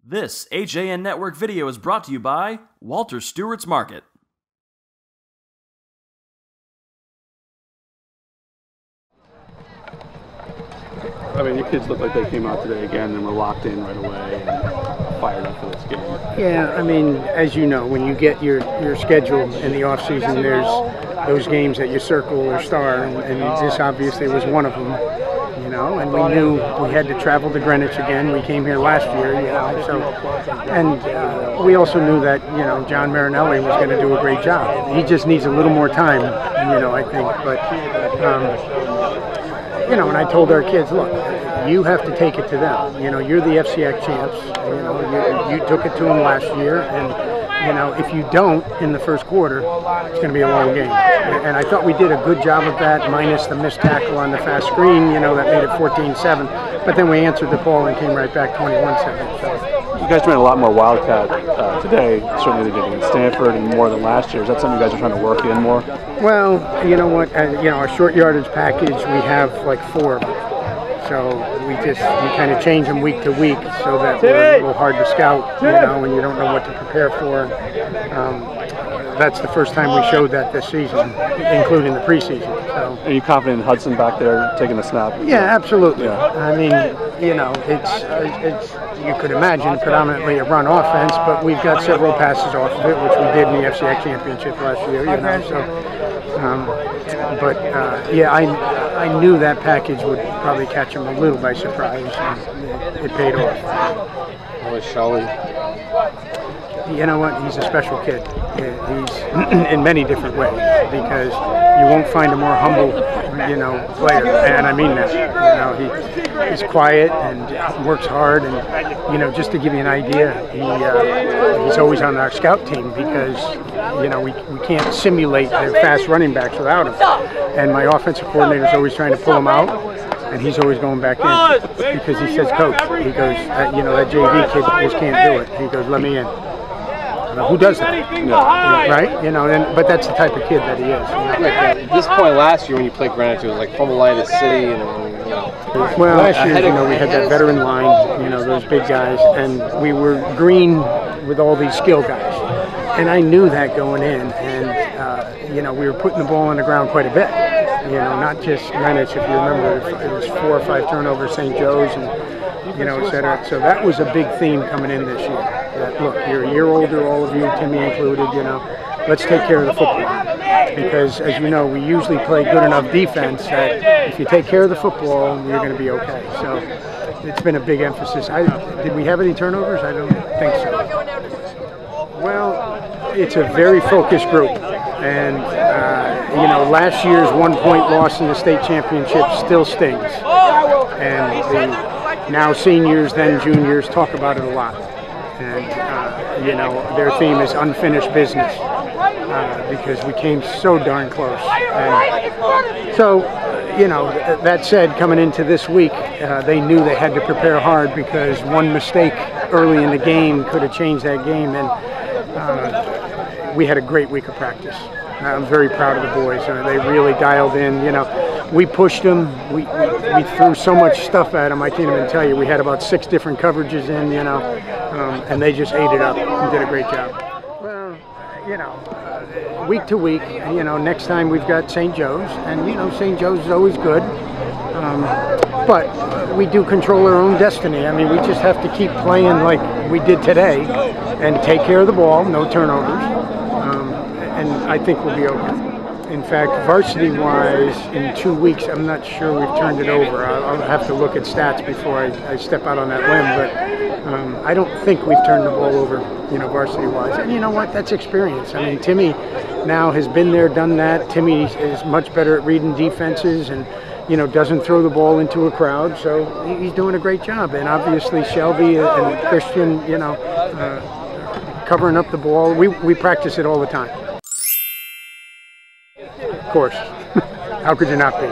This HAN.Network video is brought to you by Walter Stewart's Market. I mean, your kids look like they came out today again and were locked in right away and fired up for this game. Yeah, I mean, as you know, when you get your schedule in the off season, there's those games that you circle or star, and this obviously was one of them. You know, and we knew we had to travel to Greenwich again. We came here last year, you know, so, and we also knew that, you know, John Marinelli was going to do a great job. He just needs a little more time, you know, I think, but, you know, and I told our kids, look, you have to take it to them. You know, you're the FCX champs. You know, you took it to them last year, and you know, if you don't in the first quarter, it's going to be a long game. And I thought we did a good job of that, minus the missed tackle on the fast screen. You know, that made it 14-7. But then we answered the call and came right back 21-7. So. You guys ran a lot more Wildcat today, certainly they did against Stanford, and more than last year. Is that something you guys are trying to work in more? Well, you know what? You know, our short yardage package, we have like 4 of them. So we kind of change them week to week so that we're a little hard to scout, you know, and you don't know what to prepare for. That's the first time we showed that this season, including the preseason. So. Are you confident in Hudson back there taking the snap? Yeah, absolutely. Yeah. I mean, you know, it's you could imagine predominantly a run offense, but we've got several passes off of it, which we did in the FCX championship last year, you know. So, yeah, I knew that package would probably catch him a little by surprise, and it paid off. How was Shelley? You know what? He's a special kid. He's in many different ways, because you won't find a more humble, you know, player, and I mean that. You know, he's quiet and works hard, and you know, just to give you an idea, he's always on our scout team because you know we can't simulate the fast running backs without him, and my offensive coordinator is always trying to pull him out. And he's always going back in because he says, Coach, he goes, you know, that JV kid just can't do it. He goes, let me in. Who does that? Yeah. Right? You know, but that's the type of kid that he is. Like at this point last year when you played Greenwich, it was like from the line of the city, and you know. Well, last year, you know, we had that veteran line, you know, those big guys, and we were green with all these skill guys. And I knew that going in, and you know, we were putting the ball on the ground quite a bit. You know, not just Greenwich, if you remember, it was 4 or 5 turnovers, St. Joe's, and, you know, et cetera. So that was a big theme coming in this year. That, look, you're a year older, all of you, Timmy included, you know, let's take care of the football. Because, as you know, we usually play good enough defense that if you take care of the football, you're going to be okay. So it's been a big emphasis. Did we have any turnovers? I don't think so. Well, it's a very focused group. And, you know, last year's 1-point loss in the state championship still stings. And the now seniors, then juniors, talk about it a lot. And, you know, their theme is unfinished business because we came so darn close. And so, you know, that said, coming into this week, they knew they had to prepare hard because one mistake early in the game could have changed that game. And we had a great week of practice. I'm very proud of the boys. They really dialed in. You know, we pushed them. We threw so much stuff at them. I can't even tell you. We had about 6 different coverages in. You know, and they just ate it up and did a great job. Well, you know, week to week. You know, next time we've got St. Joe's, and you know, St. Joe's is always good. But we do control our own destiny. I mean, we just have to keep playing like we did today, and take care of the ball, no turnovers. And I think we'll be okay. In fact, varsity-wise, in 2 weeks, I'm not sure we've turned it over. I'll have to look at stats before I step out on that limb, but I don't think we've turned the ball over, you know, varsity-wise. And you know what? That's experience. I mean, Timmy now has been there, done that. Timmy is much better at reading defenses and, you know, doesn't throw the ball into a crowd, so he's doing a great job. And obviously, Shelby and Christian, you know, covering up the ball. We practice it all the time. Of course. How could you not be?